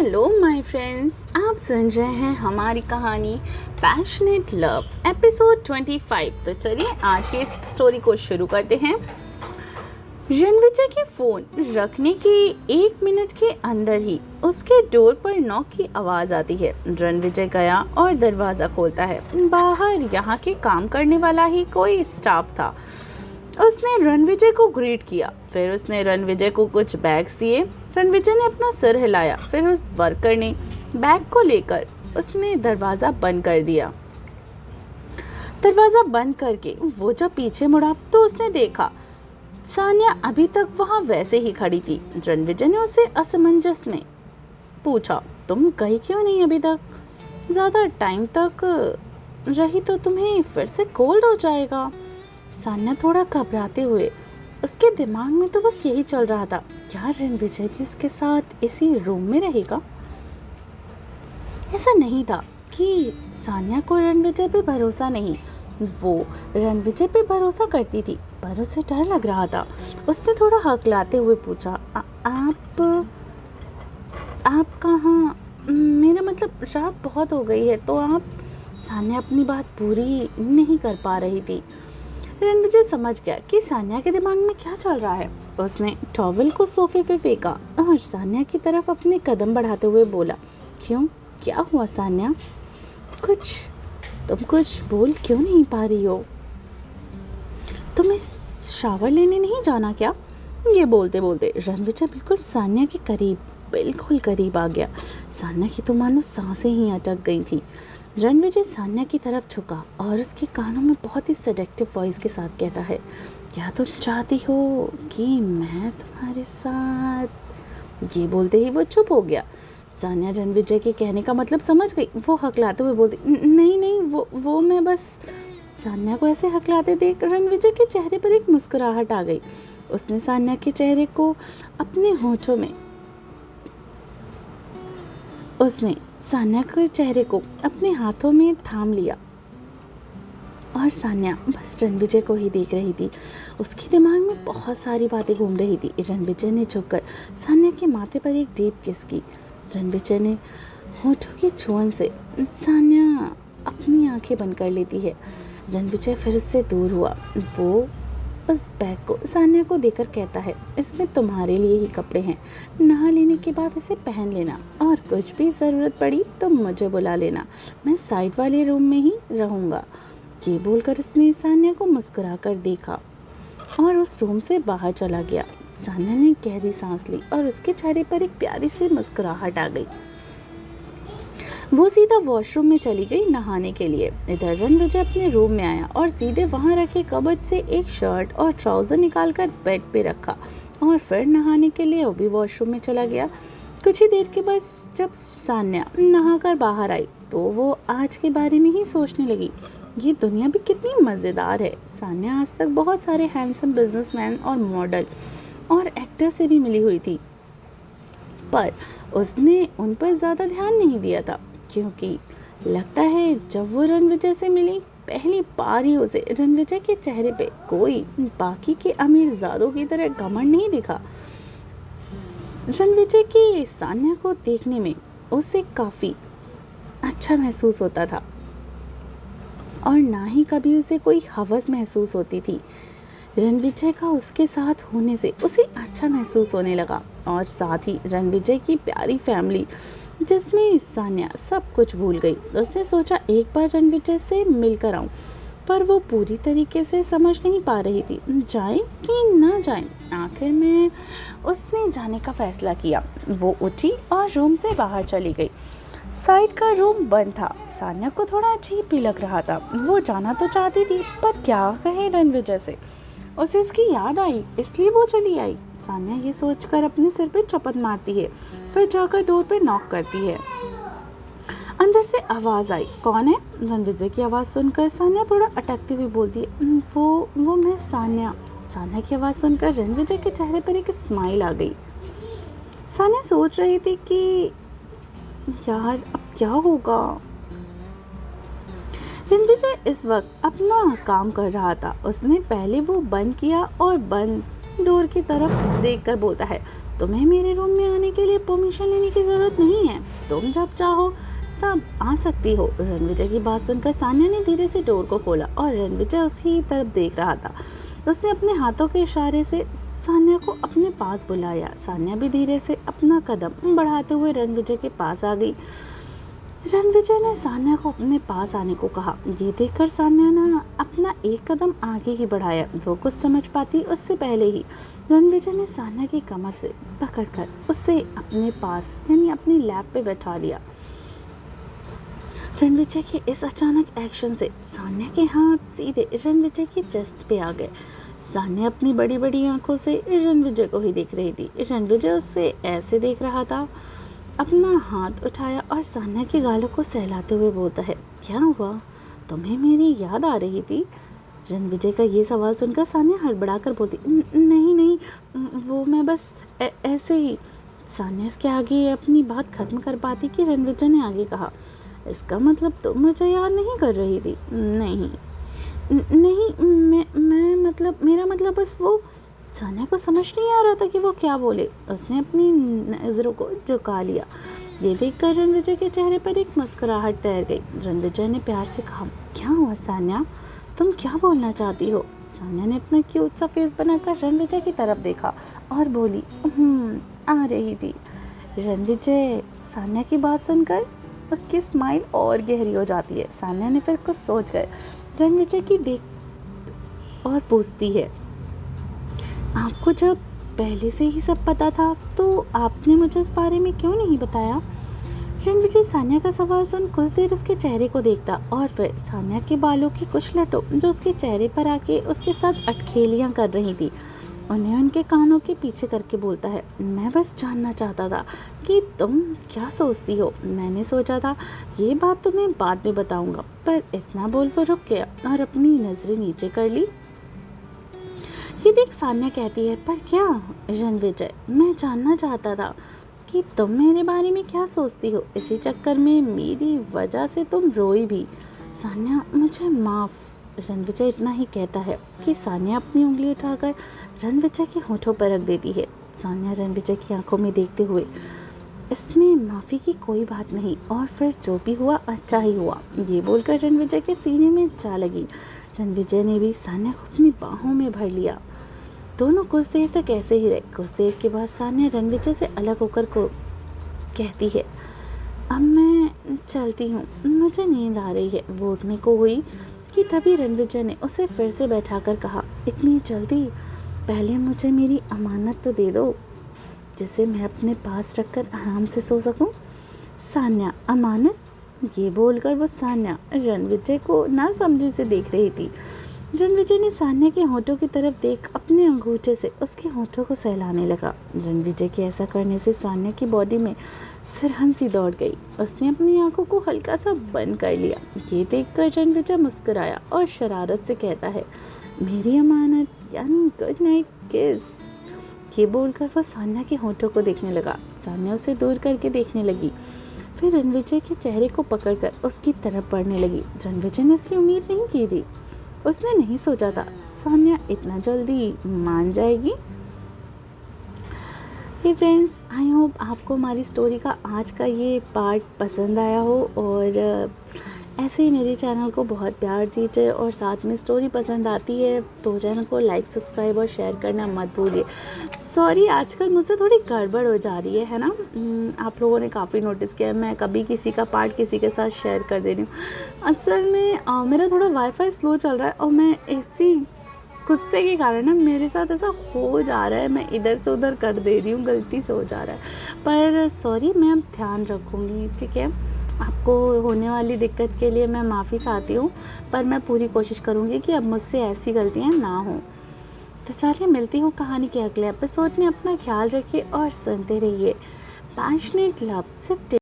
Hello my friends, आप सुन रहे हैं हमारी कहानी पैशनेट लव एपिसोड 25। तो चलिए आज की स्टोरी को शुरू करते हैं। रणविजय के फ़ोन रखने के 1 मिनट के अंदर ही उसके डोर पर नॉक की आवाज़ आती है। रणविजय गया और दरवाज़ा खोलता है। बाहर यहाँ के काम करने वाला ही कोई स्टाफ था। उसने रणविजय को ग्रीट किया, फिर उसने रणविजय को कुछ बैग्स दिए। रणविजय ने अपना सिर हिलाया, फिर उस वर्कर ने बैग को लेकर उसने दरवाज़ा बंद कर दिया। दरवाज़ा बंद करके वो जब पीछे मुड़ा तो उसने देखा सानिया अभी तक वहाँ वैसे ही खड़ी थी। रणविजय ने उसे असमंजस में पूछा, तुम गई क्यों नहीं अभी तक? ज़्यादा टाइम तक रही तो तुम्हें फिर से कोल्ड हो जाएगा। सान्या थोड़ा घबराते हुए, उसके दिमाग में तो बस यही चल रहा था, क्या रणविजय भी उसके साथ इसी रूम में रहेगा? ऐसा नहीं था कि सान्या को रणविजय पे भरोसा नहीं, वो रणविजय पे भरोसा करती थी, पर उसे डर लग रहा था। उसने थोड़ा हकलाते हुए पूछा, आप कहाँ? मेरा मतलब रात बहुत हो गई है तो आप? सान्या अपनी बात पूरी नहीं कर पा रही थी। रणविजय समझ गया कि सान्या के दिमाग में क्या चल रहा है। उसने टॉवल को सोफे पे फेंका और सान्या की तरफ अपने कदम बढ़ाते हुए बोला, क्यों, क्या हुआ सान्या? तुम कुछ बोल क्यों नहीं पा रही हो? तुम्हें शावर लेने नहीं जाना क्या? ये बोलते बोलते रणविजय बिल्कुल करीब आ गया। सान्या की तो मानो सांसें ही अटक गई थी। रणविजय सान्या की तरफ झुका और उसके कानों में बहुत ही सेडेक्टिव वॉइस के साथ कहता है, क्या तुम चाहती हो कि मैं तुम्हारे साथ? ये बोलते ही वो चुप हो गया। सान्या रणविजय के कहने का मतलब समझ गई। वो हकलाते हुए बोलती, नहीं वो मैं बस। सान्या को ऐसे हकलाते देख रणविजय के चेहरे पर एक मुस्कुराहट आ गई। उसने सान्या के चेहरे को अपने होठों में सान्या के चेहरे को अपने हाथों में थाम लिया और सान्या बस रणविजय को ही देख रही थी। उसके दिमाग में बहुत सारी बातें घूम रही थी। रणविजय ने झुककर सान्या के माथे पर एक डीप किस की। रणविजय ने होठों की छुअन से सान्या अपनी आंखें बंद कर लेती है। रणविजय फिर उससे दूर हुआ। वो उस बैग को सान्या को देकर कहता है, इसमें तुम्हारे लिए ही कपड़े हैं, नहा लेने के बाद इसे पहन लेना और कुछ भी ज़रूरत पड़ी तो मुझे बुला लेना, मैं साइड वाले रूम में ही रहूँगा। ये बोलकर उसने सान्या को मुस्कुरा कर देखा और उस रूम से बाहर चला गया। सान्या ने गहरी सांस ली और उसके चेहरे पर एक प्यारी सी मुस्कुराहट आ गई। वो सीधा वॉशरूम में चली गई नहाने के लिए। इधर रणविजय अपने रूम में आया और सीधे वहाँ रखे कबर्ड से एक शर्ट और ट्राउज़र निकालकर बेड पे रखा और फिर नहाने के लिए वो भी वॉशरूम में चला गया। कुछ ही देर के बाद जब सान्या नहाकर बाहर आई तो वो आज के बारे में ही सोचने लगी, ये दुनिया भी कितनी मज़ेदार है। सान्या आज तक बहुत सारे हैंडसम बिजनेसमैन और मॉडल और एक्टर से भी मिली हुई थी, पर उसने उन पर ज़्यादा ध्यान नहीं दिया था, क्योंकि लगता है जब वो रणविजय से मिली पहली बार ही उसे रणविजय के चेहरे पे कोई बाकी के अमीरजादों की तरह घमंड नहीं दिखा। रणविजय की सान्या को देखने में उसे काफ़ी अच्छा महसूस होता था और ना ही कभी उसे कोई हवस महसूस होती थी। रणविजय का उसके साथ होने से उसे अच्छा महसूस होने लगा और साथ ही रणविजय की प्यारी फैमिली जिसमें सान्या सब कुछ भूल गई। उसने सोचा एक बार रणविजय से मिलकर आऊं, पर वो पूरी तरीके से समझ नहीं पा रही थी जाए कि ना जाए। आखिर में उसने जाने का फैसला किया। वो उठी और रूम से बाहर चली गई। साइड का रूम बंद था। सान्या को थोड़ा अजीब भी लग रहा था। वो जाना तो चाहती थी, पर क्या कहे रणविजय से? उसे इसकी याद आई, इसलिए वो चली आई। सान्या ये सोचकर अपने सिर पे चपत मारती है, फिर जाकर डोर पे नॉक करती है। अंदर से आवाज़ आई, कौन है? रणविजय की आवाज़ सुनकर सान्या थोड़ा अटकती हुई बोलती है, वो मैं सान्या। सान्या की आवाज़ सुनकर रणविजय के चेहरे पर एक स्माइल आ गई। सान्या सोच रही थी कि यार अब क्या होगा। रणविजय इस वक्त अपना काम कर रहा था। उसने पहले वो बंद किया और बंद डोर की तरफ देखकर बोलता है, तुम्हें मेरे रूम में आने के लिए परमिशन लेने की ज़रूरत नहीं है, तुम जब चाहो तब आ सकती हो। रणविजय की बात सुनकर सान्या ने धीरे से डोर को खोला और रणविजय उसी तरफ देख रहा था। उसने अपने हाथों के इशारे से सान्या को अपने पास बुलाया। सान्या भी धीरे से अपना कदम बढ़ाते हुए रणविजय के पास आ गई। रणविजय ने सान्या को अपने पास आने को कहा। ये देखकर सान्या ने अपना एक कदम आगे ही बढ़ाया। वो कुछ समझ पाती उससे पहले ही रणविजय ने सान्या की कमर से पकड़कर उसे अपने पास यानी अपनी लैप पे बैठा लिया। रणविजय के इस अचानक एक्शन से सान्या के हाथ सीधे रणविजय की चेस्ट पे आ गए। सान्या अपनी बड़ी बड़ी आंखों से रणविजय को ही देख रही थी। रणविजय उससे ऐसे देख रहा था। अपना हाथ उठाया और सान्या के गालों को सहलाते हुए बोलता है, क्या हुआ, तुम्हें मेरी याद आ रही थी? रणविजय का ये सवाल सुनकर सान्या हड़बड़ाकर बोलती, नहीं नहीं, वो मैं बस ऐसे ही। सान्या के आगे अपनी बात खत्म कर पाती कि रणविजय ने आगे कहा, इसका मतलब तुम मुझे याद नहीं कर रही थी? नहीं मैं मतलब मेरा मतलब बस वो। सान्या को समझ नहीं आ रहा था कि वो क्या बोले। उसने अपनी नज़रों को झुका लिया। ये देखकर रणविजय के चेहरे पर एक मुस्कुराहट तैर गई। रणविजय ने प्यार से कहा, क्या हुआ सान्या, तुम क्या बोलना चाहती हो? सान्या ने अपना क्यूट सा फेस बनाकर रणविजय की तरफ देखा और बोली, आ रही थी। रणविजय, सान्या की बात सुनकर उसकी स्माइल और गहरी हो जाती है। सान्या ने फिर कुछ सोच कर रणविजय की देख और पूछती है, आपको जब पहले से ही सब पता था तो आपने मुझे इस बारे में क्यों नहीं बताया? रणविजय सान्या का सवाल सुन कुछ देर उसके चेहरे को देखता और फिर सान्या के बालों की कुछ लटों जो उसके चेहरे पर आके उसके साथ अटखेलियाँ कर रही थी उन्हें उनके कानों के पीछे करके बोलता है, मैं बस जानना चाहता था कि तुम क्या सोचती हो। मैंने सोचा था ये बात तुम्हें बाद में बताऊंगा, पर इतना बोल वो रुक गया और अपनी नज़रें नीचे कर ली। ये देख सान्या कहती है, पर क्या? रणविजय, मैं जानना चाहता था कि तुम मेरे बारे में क्या सोचती हो। इसी चक्कर में मेरी वजह से तुम रोई भी। सान्या, मुझे माफ़। रणविजय इतना ही कहता है कि सान्या अपनी उंगली उठाकर रणविजय के होठों पर रख देती है। सान्या रणविजय की आंखों में देखते हुए, इसमें माफ़ी की कोई बात नहीं, और फिर जो भी हुआ अच्छा ही हुआ, ये बोलकर रणविजय के सीने में जा लगी। रणविजय ने भी सान्या को अपनी बाहों में भर लिया। दोनों कुछ देर तक ऐसे ही रहे। कुछ देर के बाद सान्या रणविजय से अलग होकर को कहती है, अब मैं चलती हूँ, मुझे नींद आ रही है। वो उठने को हुई कि तभी रणविजय ने उसे फिर से बैठाकर कहा, इतनी जल्दी? पहले मुझे मेरी अमानत तो दे दो जिसे मैं अपने पास रखकर आराम से सो सकूं। सान्या, अमानत? ये बोलकर वो सान्या रणविजय को ना समझी से देख रही थी। रणविजय ने सान्या के होठों की तरफ देख अपने अंगूठे से उसके होठों को सहलाने लगा। रणविजय के ऐसा करने से सान्या की बॉडी में सिरहन सी दौड़ गई। उसने अपनी आंखों को हल्का सा बंद कर लिया। ये देखकर रणविजय मुस्कुराया और शरारत से कहता है, मेरी अमानत यानी गुड नाइट किस। ये बोलकर वो सान्या के होठों को देखने लगा। सान्या उसे दूर करके देखने लगी, फिर रणविजय के चेहरे को पकड़कर उसकी तरफ बढ़ने लगी। रणविजय ने इसकी उम्मीद नहीं की थी। उसने नहीं सोचा था सान्या इतना जल्दी मान जाएगी। हे फ्रेंड्स, आई होप आपको हमारी स्टोरी का आज का ये पार्ट पसंद आया हो, और ऐसे ही मेरे चैनल को बहुत प्यार दीजिए, और साथ में स्टोरी पसंद आती है तो चैनल को लाइक, सब्सक्राइब और शेयर करना मत भूलिए। सॉरी, आजकल मुझसे थोड़ी गड़बड़ हो जा रही है ना। आप लोगों ने काफ़ी नोटिस किया है, मैं कभी किसी का पार्ट किसी के साथ शेयर कर दे रही हूँ। असल में मेरा थोड़ा वाईफाई स्लो चल रहा है, और मैं इसी गुस्से के कारण ना मेरे साथ ऐसा हो जा रहा है, मैं इधर से उधर कर दे रही हूँ, गलती से हो जा रहा है। पर सॉरी, मैं अब ध्यान रखूँगी, ठीक है। आपको होने वाली दिक्कत के लिए मैं माफ़ी चाहती हूँ, पर मैं पूरी कोशिश करूँगी कि अब मुझसे ऐसी गलतियाँ ना हों। तो चलिए, मिलती हूँ कहानी के अगले एपिसोड में। अपना ख्याल रखिए और सुनते रहिए पैशनेट लव सिर्फ